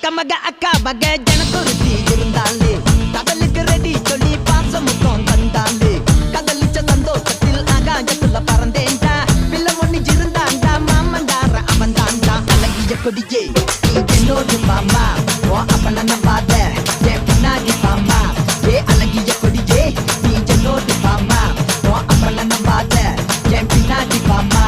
அக்கா மக அக்கா மக ஜனக்குருத்தி இருந்தாலே கடலுக்கு ரெடி சொல்லி பாசம் முத்தம் தந்தாலே கதலிச்ச சந்தோஷத்தில் ஆகாயத்துல பறந்தேன்டா பிள்ளை ஒண்ணு இருந்தாண்டா மாமண்டார அவன் தாண்டா அழகிய கொடியே நீ என்னோடு மாமா ஓ அப்பன நம்பாத என் பின்னாடி பாமா ஏ அழகிய கொடியே நீ என்னோடு மாமா ஓ அப்பன நம்பாத என் பின்னாடி பாமா